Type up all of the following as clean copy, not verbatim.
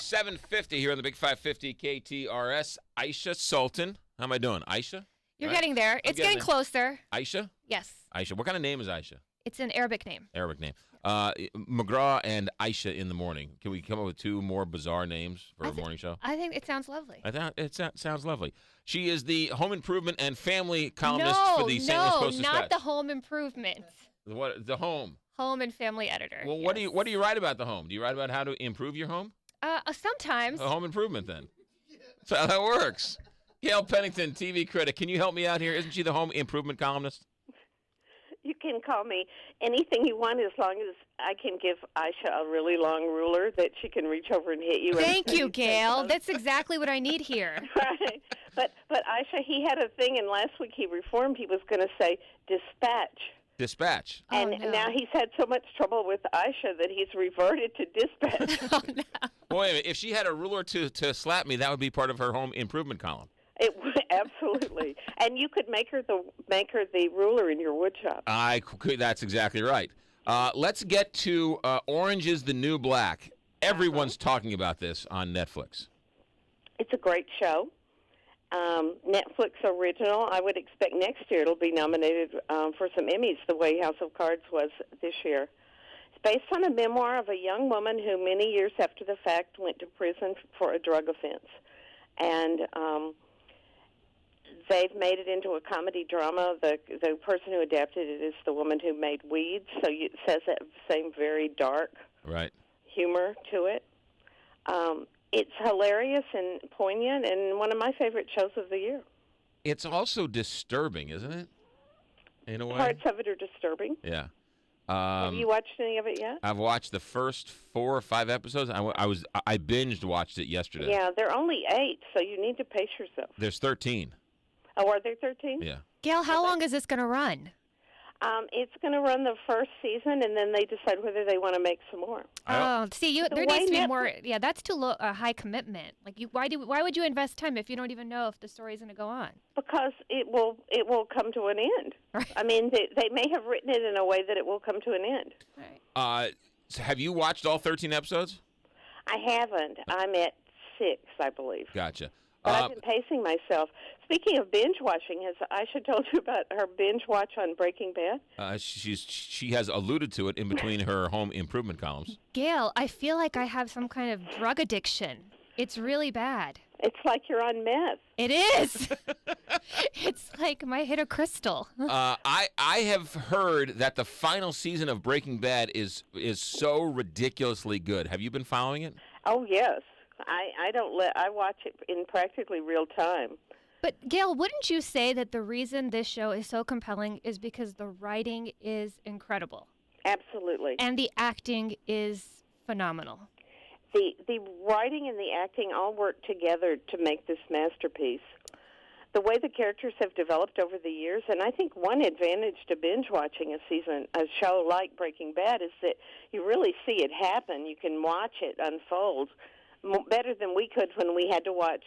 7:50 here on the Big 550 KTRS. Aisha Sultan. How am I doing? Aisha? You're getting there. It's getting closer. Aisha? Yes. Aisha. What kind of name is Aisha? It's an Arabic name. Arabic name. McGraw and Aisha in the morning. Can we come up with two more bizarre names for a morning show? I think it sounds lovely. It sounds lovely. She is the home improvement and family columnist for the St. Louis Post-Dispatch. No, not the home improvement. What? The home. Home and family editor. Well, yes. what do you write about the home? Do you write about how to improve your home? Sometimes. A home improvement, then. That's how that works. Gail Pennington, TV critic. Can you help me out here? Isn't she the home improvement columnist? You can call me anything you want as long as I can give Aisha a really long ruler that she can reach over and hit you. Thank you, Gail. That's exactly what I need here. Right. But Aisha, he had a thing, and last week he reformed. He was going to say dispatch. Dispatch. And now he's had so much trouble with Aisha that he's reverted to dispatch. Oh, no. Well, wait a minute. If she had a ruler to slap me, that would be part of her home improvement column. It would, absolutely. And you could make her the ruler in your wood shop. I could. That's exactly right. Let's get to Orange is the New Black. Everyone's talking about this on Netflix. It's a great show. Netflix original. I would expect next year it'll be nominated for some Emmys the way House of Cards was this year. It's based on a memoir of a young woman who many years after the fact went to prison for a drug offense. And they've made it into a comedy drama. The person who adapted it is the woman who made Weeds, so it says that same very dark humor to it. It's hilarious and poignant and one of my favorite shows of the year. It's also disturbing, isn't it? In a way? Parts of it are disturbing. Yeah. Have you watched any of it yet? I've watched the first 4 or 5 episodes. I binged watched it yesterday. Yeah, there are only 8, so you need to pace yourself. There's 13. Oh, are there 13? Yeah. Gail, how long is this going to run? It's going to run the first season, and then they decide whether they want to make some more. Oh, see, there needs to be more. Yeah, that's too low, a high commitment. Like, why would you invest time if you don't even know if the story is going to go on? Because it will come to an end. Right. I mean, they may have written it in a way that it will come to an end. Right. So have you watched all 13 episodes? I haven't. I'm at 6, I believe. Gotcha. But I've been pacing myself. Speaking of binge watching, has Aisha told you about her binge watch on Breaking Bad? She has alluded to it in between her home improvement columns. Gail, I feel like I have some kind of drug addiction. It's really bad. It's like you're on meth. It is. It's like I hit a crystal. I have heard that the final season of Breaking Bad is so ridiculously good. Have you been following it? Oh, yes. I watch it in practically real time. But, Gail, wouldn't you say that the reason this show is so compelling is because the writing is incredible? Absolutely. And the acting is phenomenal. The writing and the acting all work together to make this masterpiece. The way the characters have developed over the years, and I think one advantage to binge watching a show like Breaking Bad is that you really see it happen. You can watch it unfold better than we could when we had to watch,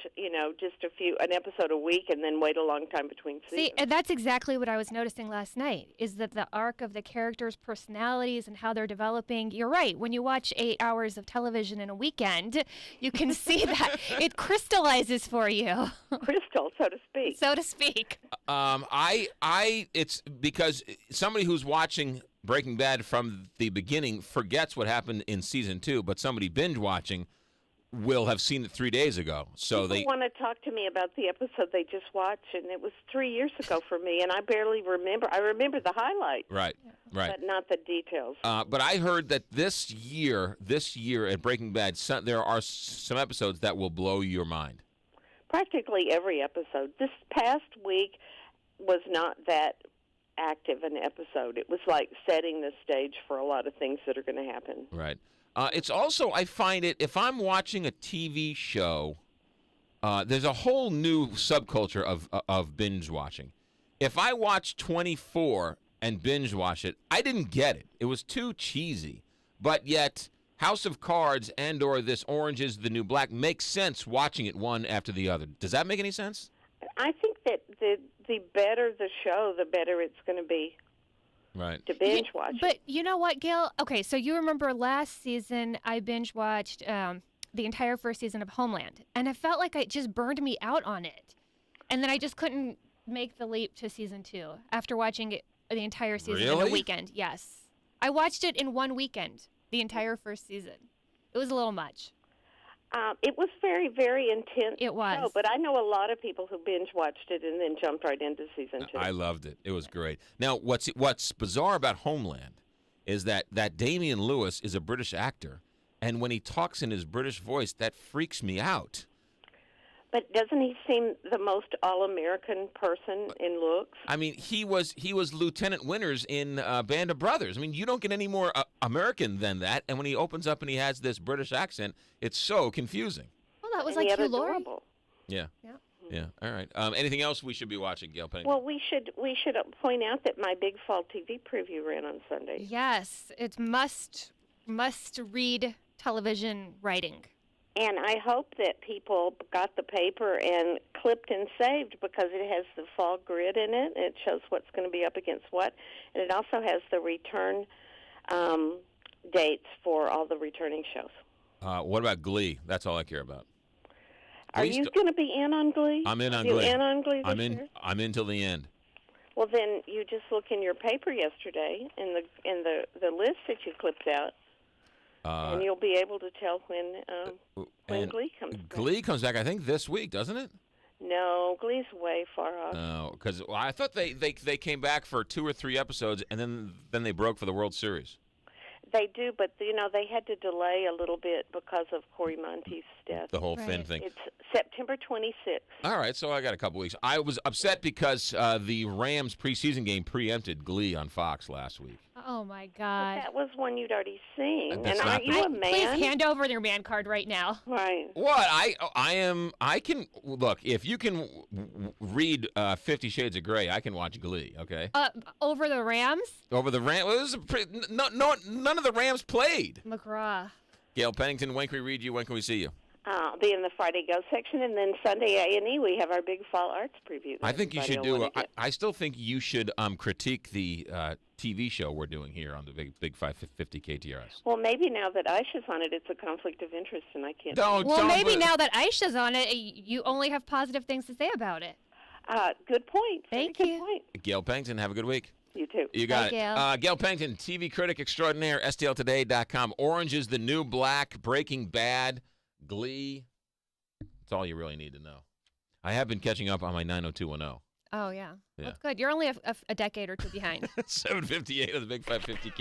just an episode a week and then wait a long time between seasons. See, and that's exactly what I was noticing last night, is that the arc of the characters' personalities and how they're developing, you're right, when you watch 8 hours of television in a weekend, you can see that it crystallizes for you. Crystal, so to speak. So to speak. It's because somebody who's watching Breaking Bad from the beginning forgets what happened in season 2, but somebody binge watching will have seen it 3 days ago. So People want to talk to me about the episode they just watched, and it was 3 years ago for me, and I barely remember. I remember the highlights. Right. But not the details. But I heard that this year at Breaking Bad, there are some episodes that will blow your mind. Practically every episode. This past week was not that active an episode. It was like setting the stage for a lot of things that are going to happen. Right. It's also, I find it, if I'm watching a TV show, there's a whole new subculture of binge watching. If I watch 24 and binge watch it, I didn't get it. It was too cheesy. But yet, House of Cards and or this Orange is the New Black makes sense watching it one after the other. Does that make any sense? I think that the better the show, the better it's going to be. Right. To binge watch. But you know what, Gail? Okay, so you remember last season I binge watched the entire first season of Homeland, and I felt like it just burned me out on it. And then I just couldn't make the leap to season 2 after watching it, the entire season in a Really? weekend. Yes. I watched it in one weekend, the entire first season. It was a little much. It was very, very intense. It was. Show, but I know a lot of people who binge watched it and then jumped right into season 2. I loved it. It was great. Now, what's bizarre about Homeland is that Damian Lewis is a British actor, and when he talks in his British voice, that freaks me out. But doesn't he seem the most all-American person in looks? I mean, he was Lieutenant Winters in Band of Brothers. I mean, you don't get any more American than that. And when he opens up and he has this British accent, it's so confusing. Well, that was And like yet Hugh Laurie. adorable. Yeah. Yeah. Yeah. All right. Anything else we should be watching, Gail Pennington? Well, we should point out that my Big Fall TV preview ran on Sunday. Yes, it's must read television writing. And I hope that people got the paper and clipped and saved because it has the fall grid in it. It shows what's going to be up against what. And it also has the return dates for all the returning shows. What about Glee? That's all I care about. Are you going to be in on Glee? I'm in on you Glee. in on Glee this year? I'm in till the end. Well, then you just look in your paper yesterday in the list that you clipped out. And you'll be able to tell when Glee comes back. Glee comes back, I think, this week, doesn't it? No, Glee's way far off. No, because I thought they came back for 2 or 3 episodes, and then they broke for the World Series. They do, but they had to delay a little bit because of Corey Monteith's death. The whole Finn Right. thing. It's September 26th. All right, so I got a couple weeks. I was upset because the Rams preseason game preempted Glee on Fox last week. Oh my But God! that was one you'd already seen. That's And not aren't the- you a man? Please hand over your man card right now. Right. What? I can look, if you can read 50 Shades of Grey, I can watch Glee, okay? Over the Rams, Over the Rams, it was none of the Rams played. McGraw. Gail Pennington, when can we read you? When can we see you? I'll be in the Friday Go section, and then Sunday A&E we have our Big Fall Arts preview. I think you should Everybody will do. wanna get. I still think you should critique the TV show we're doing here on the Big 550 KTRS. Well, maybe now that Aisha's on it, it's a conflict of interest, and I can't. Well, Don't maybe put- now that Aisha's on it, you only have positive things to say about it. Good point. Thank Very you. Good point. Gail Pennington, have a good week. You too. You got Bye, it. Gail. Gail Pennington, TV critic extraordinaire, STLToday.com. Orange is the New Black, Breaking Bad, Glee. That's all you really need to know. I have been catching up on my 90210. Oh yeah, Yeah. that's good. You're only a decade or two behind. 758 of the Big 550 K.